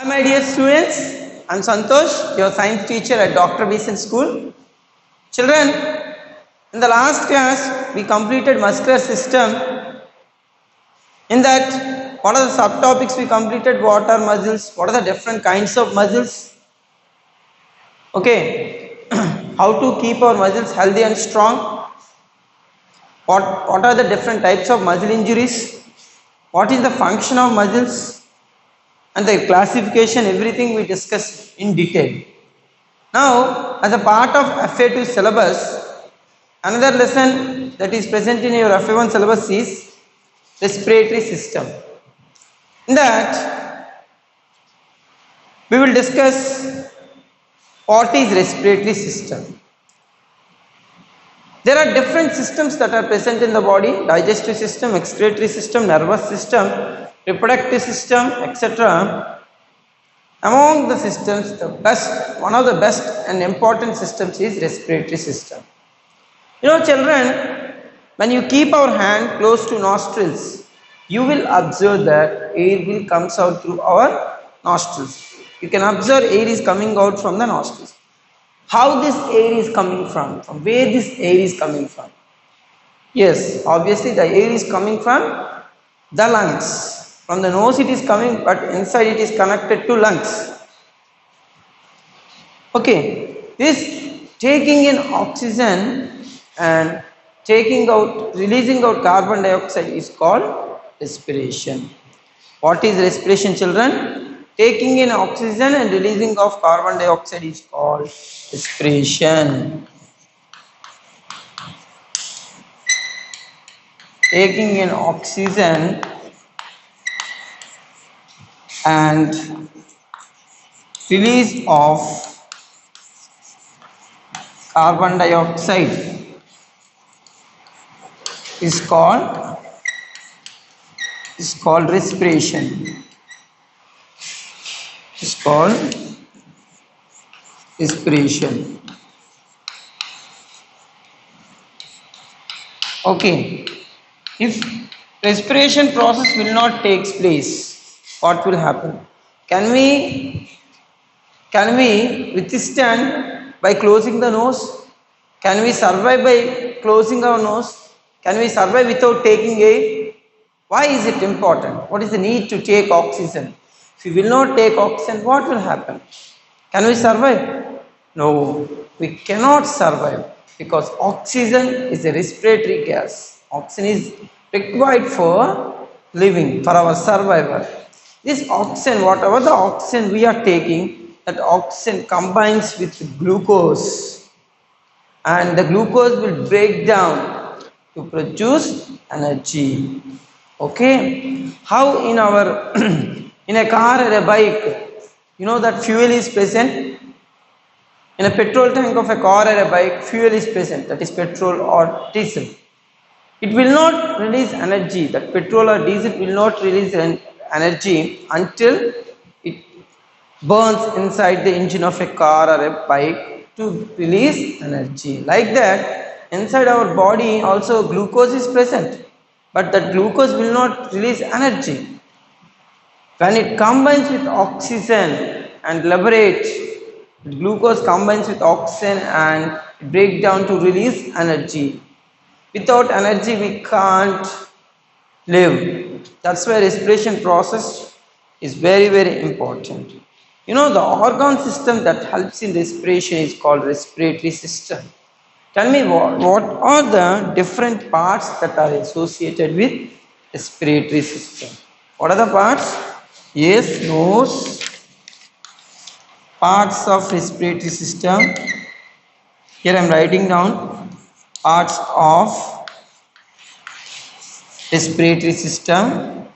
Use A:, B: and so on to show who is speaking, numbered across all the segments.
A: Hi my dear students, I am Santosh, your science teacher at Dr. Beeson School. Children, in the last class we completed muscular system. In that, what are the subtopics we completed? What are muscles? What are the different kinds of muscles? Okay, how to keep our muscles healthy and strong? What are the different types of muscle injuries? What is the function of muscles? And the classification, everything we discussed in detail. Now, as a part of FA2 syllabus, another lesson that is present in your FA1 syllabus is respiratory system. In that, we will discuss what is respiratory system. There are different systems that are present in the body: digestive system, excretory system, nervous system, reproductive system, etc. Among the systems, one of the best and important systems is respiratory system. You know, children, when you keep our hand close to nostrils, you will observe that air will comes out through our nostrils. You can observe air is coming out from the nostrils. How this air is coming from where this air is coming from? Yes, obviously the air is coming from the lungs. From the nose it is coming, but inside it is connected to lungs. Okay, this taking in oxygen and taking out, releasing out carbon dioxide is called respiration. What is respiration, children? Taking in oxygen and releasing of carbon dioxide is called respiration. Taking in oxygen and release of carbon dioxide is called respiration. Is called respiration. Okay. If respiration process will not take place, what will happen? Can we withstand by closing the nose? Can we survive by closing our nose? Can we survive without taking air? Why is it important? What is the need to take oxygen? If we will not take oxygen, what will happen? Can we survive? No, we cannot survive because oxygen is a respiratory gas. Oxygen is required for living, for our survival. This oxygen, whatever the oxygen we are taking, that oxygen combines with glucose, and the glucose will break down to produce energy. Okay, how in our in a car or a bike, you know that fuel is present. In a petrol tank of a car or a bike, fuel is present, that is petrol or diesel. It will not release energy, that petrol or diesel will not release energy until it burns inside the engine of a car or a bike to release energy. Like that, inside our body also glucose is present, but that glucose will not release energy. When it combines with oxygen and liberates, glucose combines with oxygen and break down to release energy. Without energy we can't live. That's why respiration process is very, very important. You know, the organ system that helps in respiration is called respiratory system. Tell me what are the different parts that are associated with respiratory system? What are the parts? Yes, nose, parts of respiratory system. Here I am writing down parts of respiratory system.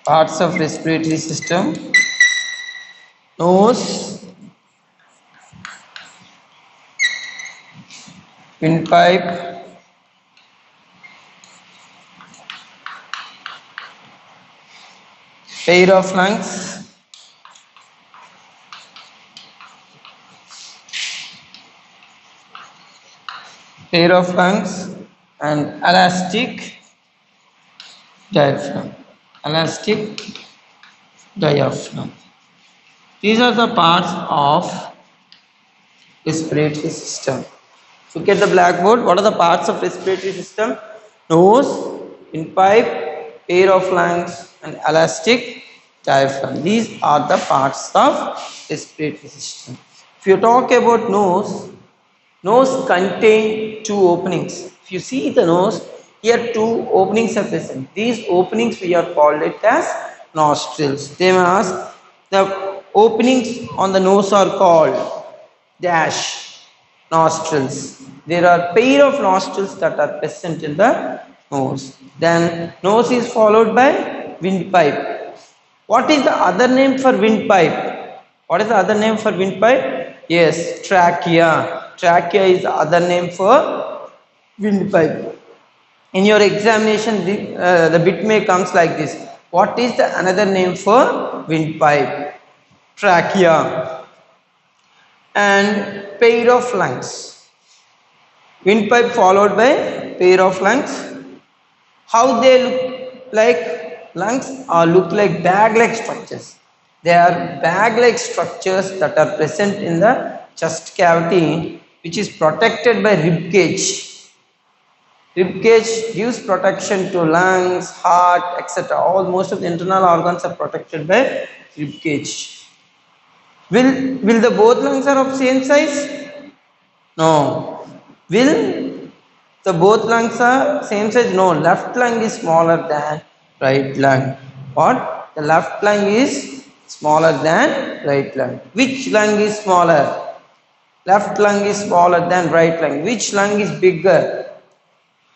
A: Parts of respiratory system: nose, windpipe, pair of lungs, pair of lungs and elastic diaphragm. Elastic diaphragm. These are the parts of respiratory system. Look at the blackboard. What are the parts of respiratory system? Nose, windpipe, pair of lungs, and elastic diaphragm. These are the parts of respiratory system. If you talk about nose contain two openings. If you see the nose, here two openings are present. These openings we are called it as nostrils. They may ask the openings on the nose are called dash nostrils. There are pair of nostrils that are present in the nose. Then nose is followed by windpipe. What is the other name for windpipe? What is the other name for windpipe? Yes, trachea. Trachea is the other name for windpipe. In your examination, the bit may comes like this. What is the another name for windpipe? Trachea. And pair of lungs. Windpipe followed by pair of lungs. How they look like? Lungs or look like bag-like structures. They are bag-like structures that are present in the chest cavity, which is protected by rib cage. Rib cage gives protection to lungs, heart, etc. All most of the internal organs are protected by rib cage. Will the both lungs are of same size? No. Will the both lungs are same size? No. Left lung is smaller than right lung. What? The left lung is smaller than right lung. Which lung is smaller? Left lung is smaller than right lung. Which lung is bigger?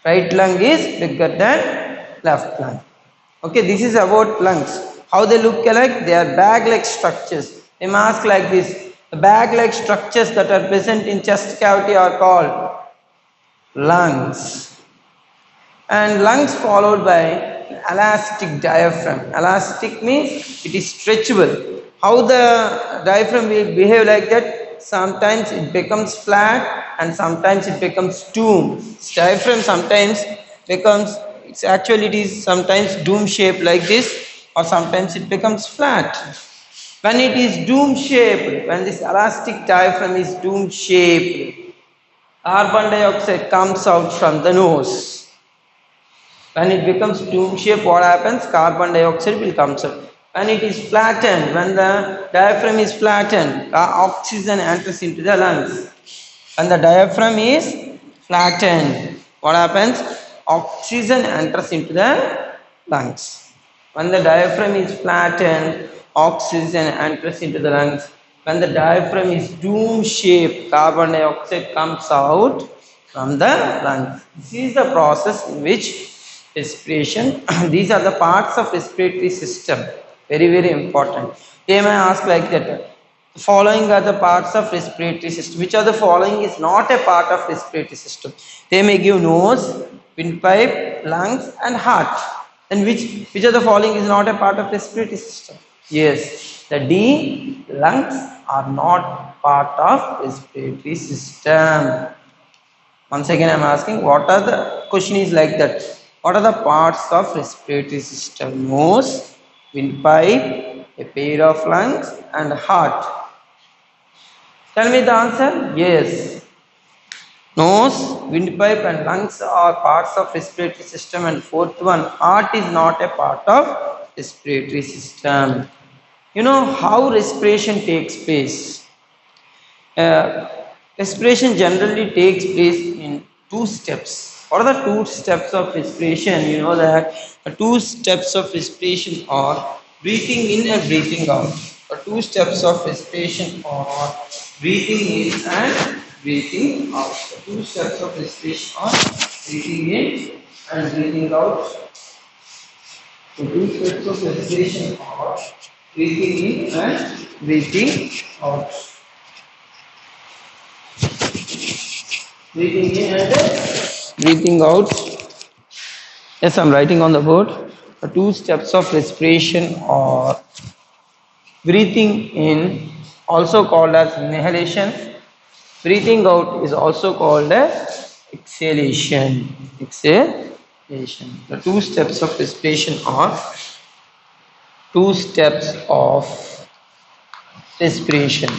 A: Right lung is bigger than left lung. Okay, this is about lungs. How they look like? They are bag-like structures. They mask like this. The bag-like structures that are present in chest cavity are called lungs. And lungs followed by elastic diaphragm. Elastic means it is stretchable. How the diaphragm will behave like that? Sometimes it becomes flat and sometimes it becomes dome. Diaphragm sometimes becomes, it is sometimes dome shaped like this, or sometimes it becomes flat. When it is dome shaped, when this elastic diaphragm is dome shaped, carbon dioxide comes out from the nose. When it becomes dome shaped, what happens? Carbon dioxide will come out. When it is flattened, when the diaphragm is flattened, oxygen enters into the lungs. When the diaphragm is flattened, what happens? Oxygen enters into the lungs. When the diaphragm is flattened, oxygen enters into the lungs. When the diaphragm is dome shaped, carbon dioxide comes out from the lungs. This is the process in which respiration, these are the parts of respiratory system. Very, very important. They may ask like that. The following are the parts of respiratory system. Which of the following is not a part of respiratory system? They may give nose, windpipe, lungs and heart. Then which of the following is not a part of respiratory system? Yes, the D, lungs are not part of respiratory system. Once again I am asking, what are the question is like that. What are the parts of respiratory system? Nose, windpipe, a pair of lungs and heart. Tell me the answer. Yes. Nose, windpipe and lungs are parts of respiratory system, and fourth one, heart is not a part of respiratory system. You know how respiration takes place? Respiration generally takes place in two steps. What are the two steps of respiration? You know that the two steps of respiration are breathing in and breathing out. The two steps of respiration are breathing in and breathing out. The two steps of respiration are breathing in and breathing out. The two steps of respiration are breathing in and breathing out. Breathing in and breathing out. Yes, I am writing on the board. The two steps of respiration are breathing in, also called as inhalation. Breathing out is also called as exhalation. Exhalation. The two steps of respiration are two steps of respiration.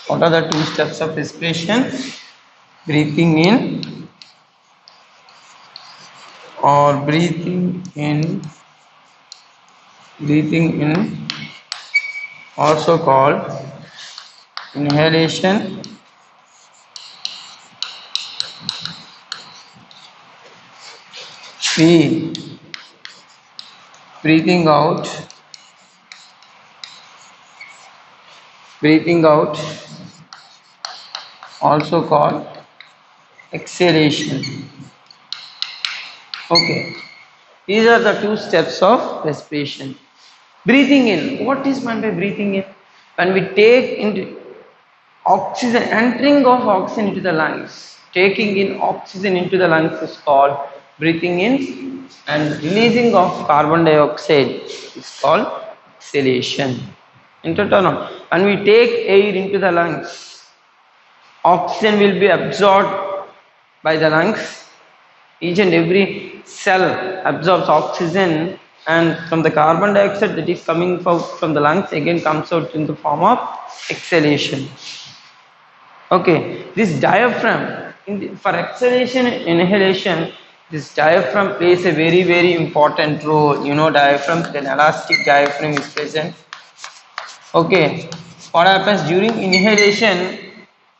A: What are the two steps of respiration? Breathing in or breathing in, also called inhalation, B, breathing out, also called exhalation. Okay, these are the two steps of respiration. Breathing in, what is meant by breathing in? When we take into oxygen, entering of oxygen into the lungs, taking in oxygen into the lungs is called breathing in, and releasing of carbon dioxide is called exhalation. Intertone. When we take air into the lungs, oxygen will be absorbed by the lungs. Each and every cell absorbs oxygen, and from the carbon dioxide that is coming from the lungs again comes out in the form of exhalation. Okay, this diaphragm for exhalation and inhalation, this diaphragm plays a very important role. You know, diaphragm, an elastic diaphragm is present. Okay, what happens during inhalation?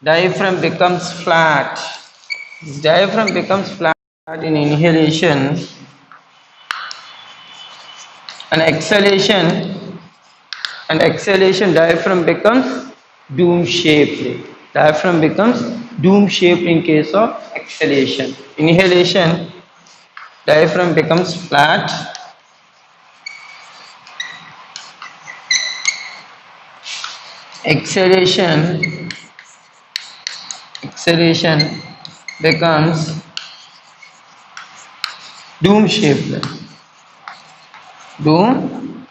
A: Diaphragm becomes flat. This diaphragm becomes flat in inhalation, and exhalation diaphragm becomes dome shaped. Diaphragm becomes dome shaped in case of exhalation. Inhalation, diaphragm becomes flat. Exhalation becomes dome shaped. Dome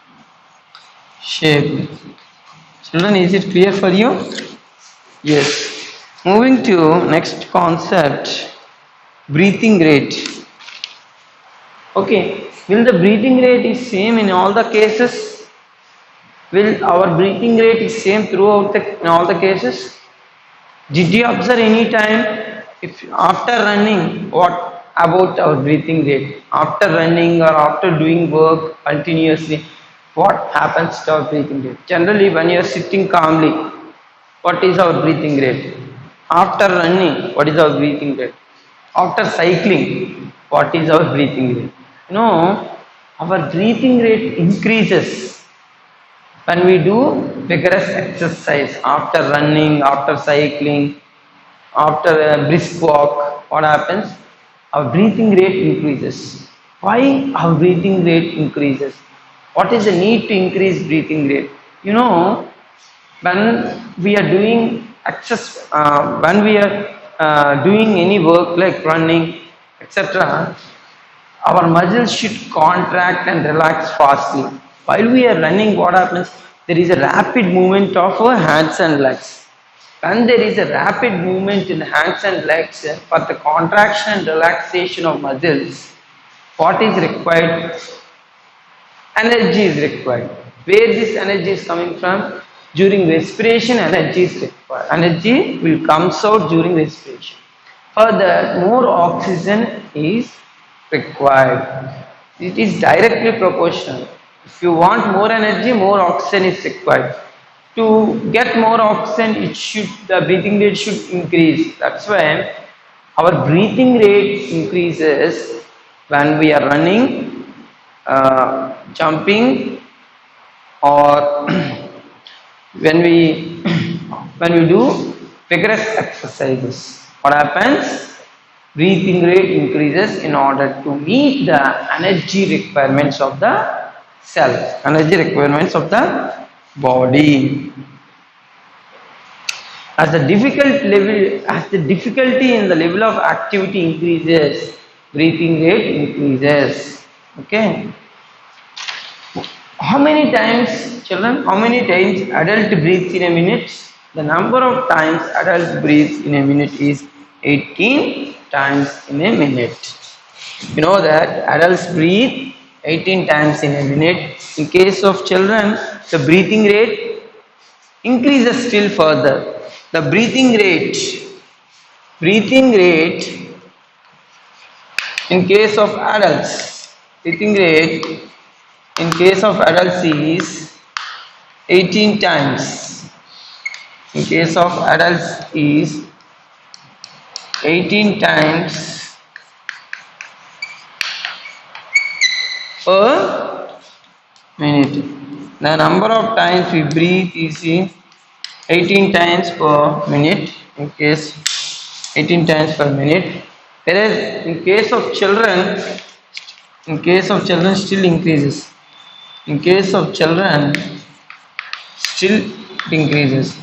A: shaped. Children, is it clear for you? Yes. Moving to next concept, breathing rate. Okay, will the breathing rate is same in all the cases? Will our breathing rate is same throughout in all the cases? Did you observe any time if after running, what about our breathing rate? After running or after doing work continuously, what happens to our breathing rate? Generally, when you are sitting calmly, what is our breathing rate? After running, what is our breathing rate? After cycling, what is our breathing rate? You know, our breathing rate increases when we do vigorous exercise. After running, after cycling, after a brisk walk, what happens? Our breathing rate increases. Why our breathing rate increases? What is the need to increase breathing rate? You know, when we are doing when we are doing any work like running, etc., our muscles should contract and relax fastly. While we are running, what happens? There is a rapid movement of our hands and legs. When there is a rapid movement in the hands and legs for the contraction and relaxation of muscles, what is required? Energy is required. Where this energy is coming from? During respiration, energy is required. Energy will come out during respiration. Further, more oxygen is required. It is directly proportional. If you want more energy, more oxygen is required. To get more oxygen, the breathing rate should increase. That's why our breathing rate increases when we are running, jumping, or when we do vigorous exercises. What happens? Breathing rate increases in order to meet the energy requirements of the cells, energy requirements of the body. As the difficulty in the level of activity increases, breathing rate increases. Okay. How many times, children, how many times adult breathes in a minute? The number of times adult breathes in a minute is 18 times in a minute. You know that adults breathe 18 times in a minute. In case of children, the breathing rate increases still further. The breathing rate in case of adults, breathing rate in case of adults is 18 times. In case of adults is 18 times per minute. The number of times we breathe is 18 times per minute. In case 18 times per minute. Whereas in case of children still increases. In case of children still increases.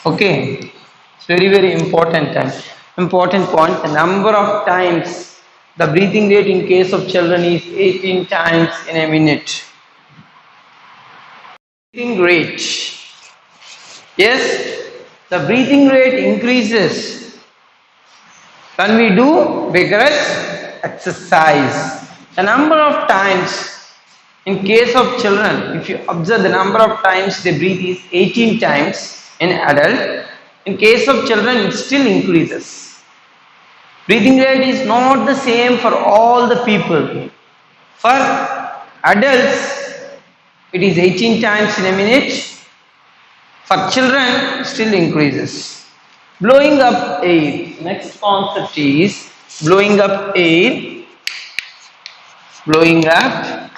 A: Okay, it's very important point. The number of times the breathing rate in case of children is 18 times in a minute. Breathing rate, yes, the breathing rate increases when we do vigorous exercise. The number of times in case of children, if you observe the number of times they breathe is 18 times in adult. In case of children, it still increases. Breathing rate is not the same for all the people. For adults, it is 18 times in a minute. For children, still increases. Blowing up air. Next concept is blowing up air. Blowing up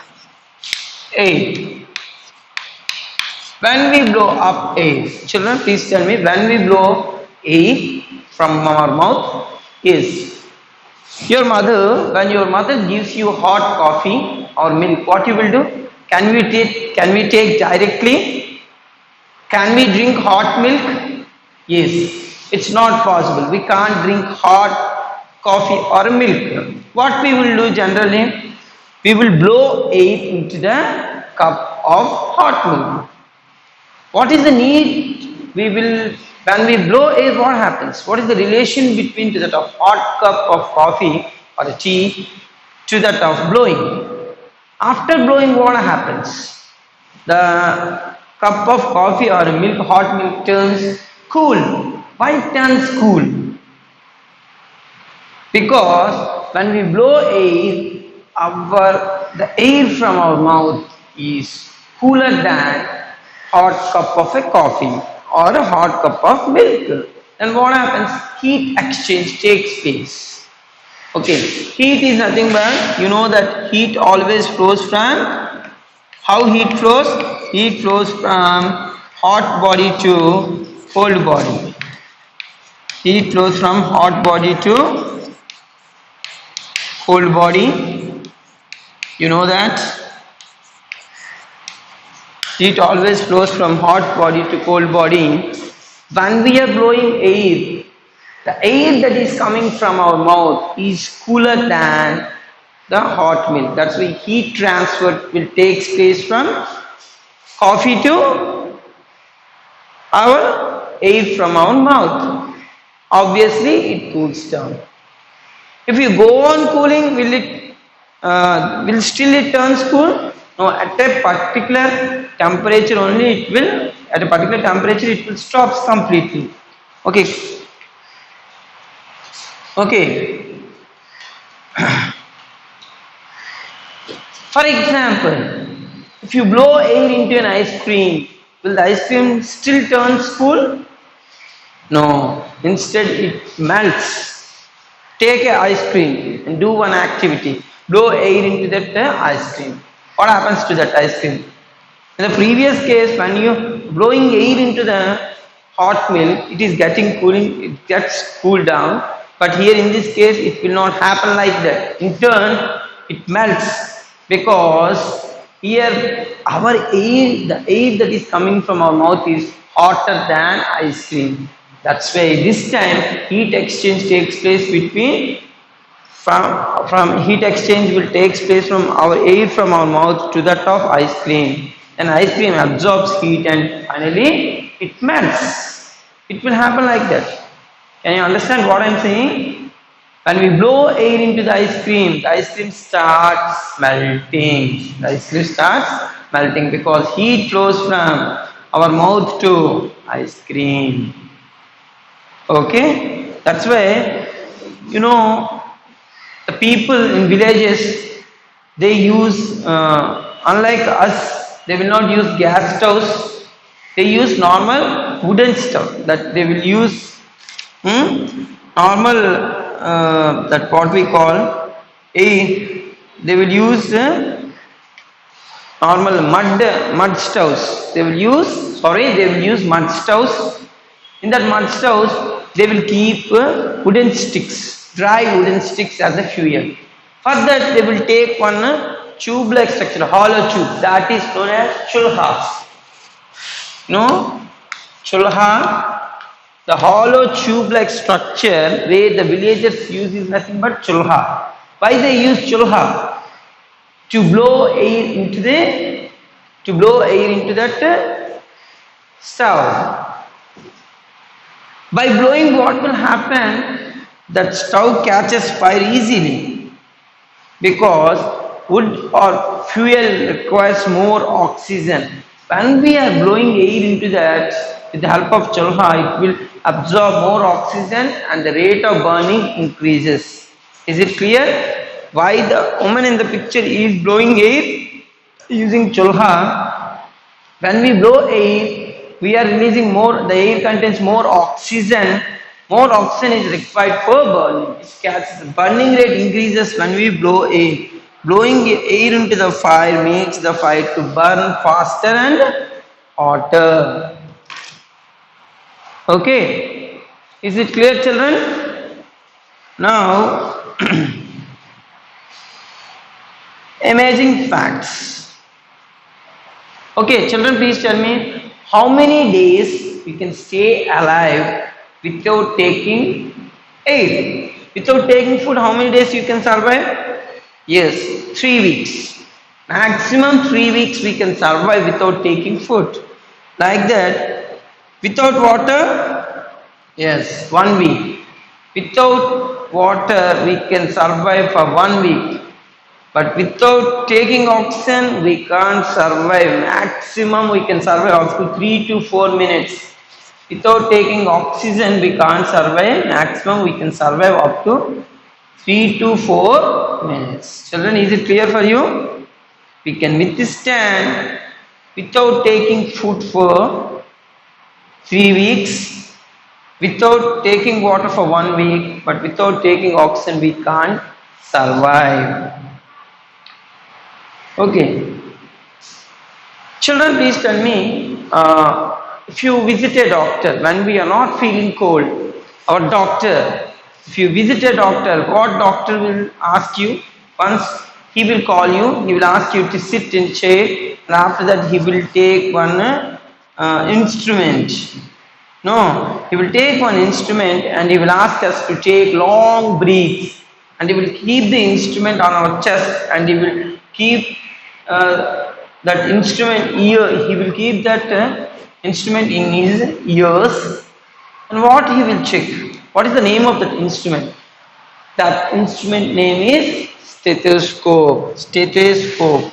A: air. When we blow up air, children, please tell me, when we blow air from our mouth, is when your mother gives you hot coffee or milk, what you will do? Can we take directly? Can we drink hot milk? Yes, it's not possible. We can't drink hot coffee or milk. What we will do generally? We will blow air into the cup of hot milk. What is the need? When we blow air, what happens? What is the relation between that of hot cup of coffee or a tea to that of blowing? After blowing, what happens? The cup of coffee or milk, hot milk turns cool. Why it turns cool? Because when we blow air, the air from our mouth is cooler than hot cup of a coffee or a hot cup of milk. Then what happens? Heat exchange takes place. Okay, heat is nothing but, you know that heat always flows from, how heat flows? Heat flows from hot body to cold body. Heat flows from hot body to cold body. You know that? Heat always flows from hot body to cold body. When we are blowing air, the air that is coming from our mouth is cooler than the hot milk. That's why heat transfer will take place from coffee to our air from our mouth. Obviously, it cools down. If you go on cooling, will still it turns cool? No, at a particular temperature only it will stop completely. Okay. For example, if you blow air into an ice cream, will the ice cream still turn cool? No, instead it melts. Take an ice cream and do one activity. Blow air into that ice cream. What happens to that ice cream? In the previous case, when you blowing air into the hot milk, it is getting cooling, it gets cooled down. But here in this case, it will not happen like that. In turn, it melts, because here our air, the air that is coming from our mouth is hotter than ice cream. That's why this time heat exchange takes place between from heat exchange will takes place from our air from our mouth to that of ice cream. And ice cream absorbs heat and finally it melts. It will happen like that. Can you understand what I am saying? When we blow air into the ice cream starts melting. The ice cream starts melting because heat flows from our mouth to ice cream. Okay? That's why, you know, the people in villages, they use, unlike us, they will not use gas stoves. They use normal wooden stove. That they will use normal, that what we call a. They will use normal mud stoves. They will use mud stoves. In that mud stoves, they will keep wooden sticks, dry wooden sticks as a fuel. For that, they will take one tube-like structure, hollow tube, that is known as chulha. No, chulha, the hollow tube-like structure where the villagers use is nothing but chulha. Why they use chulha? To blow air into that stove. By blowing, what will happen? That stove catches fire easily because wood or fuel requires more oxygen. When we are blowing air into that with the help of chulha, it will absorb more oxygen and the rate of burning increases. Is it clear? Why the woman in the picture is blowing air using chulha? When we blow air, we are releasing more, the air contains more oxygen is required for burning. The burning rate increases when we blow air. Blowing air into the fire makes the fire to burn faster and hotter. Okay, is it clear, children? Now, amazing facts. Okay, children, please tell me how many days we can stay alive without taking air. Without taking food, how many days you can survive? Yes, 3 weeks. Maximum 3 weeks we can survive without taking food. Like that. Without water? Yes, 1 week. Without water we can survive for 1 week. But without taking oxygen, we can't survive. Maximum we can survive up to 3 to 4 minutes. Without taking oxygen, we can't survive. Maximum we can survive up to 3 to 4 minutes. Children, is it clear for you? We can withstand without taking food for 3 weeks, without taking water for 1 week, but without taking oxygen, we can't survive. Okay. Children, please tell me, if you visit a doctor when we are not feeling cold, our doctor, if you visit a doctor, what doctor will ask you? Once he will call you, he will ask you to sit in chair, and after that he will take one instrument. No, he will take one instrument and he will ask us to take long breaths, and he will keep the instrument on our chest, and he will keep that instrument ear. He will keep that instrument in his ears, and what he will check? What is the name of that instrument? That instrument name is stethoscope. Stethoscope.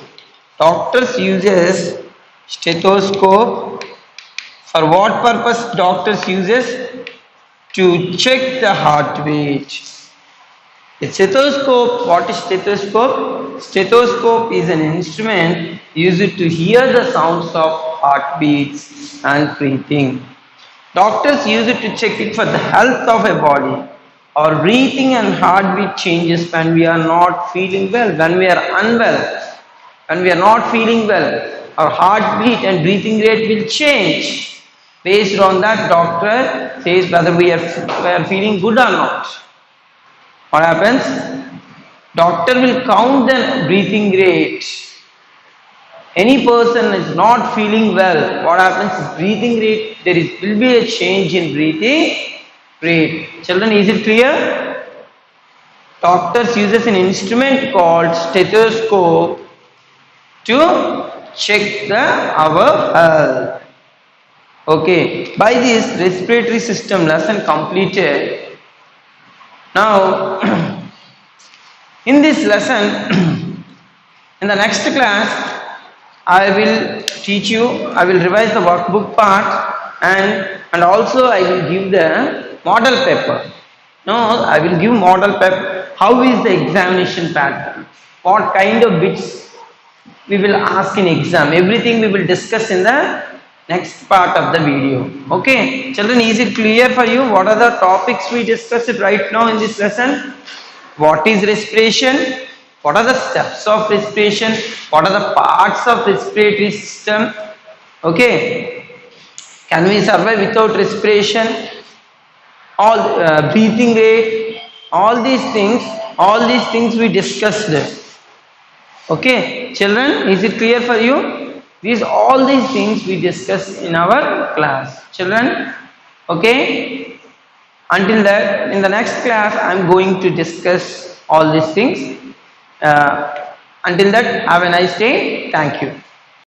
A: Doctors uses stethoscope. For what purpose doctors uses? To check the heartbeat. A stethoscope. What is stethoscope? Stethoscope is an instrument used to hear the sounds of heartbeats and breathing. Doctors use it to check it for the health of a body. Our breathing and heartbeat changes when we are not feeling well, when we are unwell. When we are not feeling well, our heartbeat and breathing rate will change. Based on that, doctor says whether we are feeling good or not. What happens? Doctor will count the breathing rate. Any person is not feeling well, what happens? Breathing rate, will be a change in breathing rate. Children, is it clear? Doctors uses an instrument called stethoscope to check our health. Okay, by this respiratory system lesson completed. Now, in this lesson, in the next class, I will teach you, I will revise the workbook part, and also I will give the model paper. No, I will give model paper. How is the examination pattern? What kind of bits we will ask in exam? Everything we will discuss in the next part of the video. Okay, children, is it clear for you? What are the topics we discussed right now in this lesson? What is respiration? What are the steps of respiration? What are the parts of respiratory system? Okay, can we survive without respiration? All breathing rate, all these things we discussed. Okay, children, is it clear for you? All these things we discuss in our class. Children, okay? Until that, in the next class, I am going to discuss all these things. Until that, have a nice day. Thank you.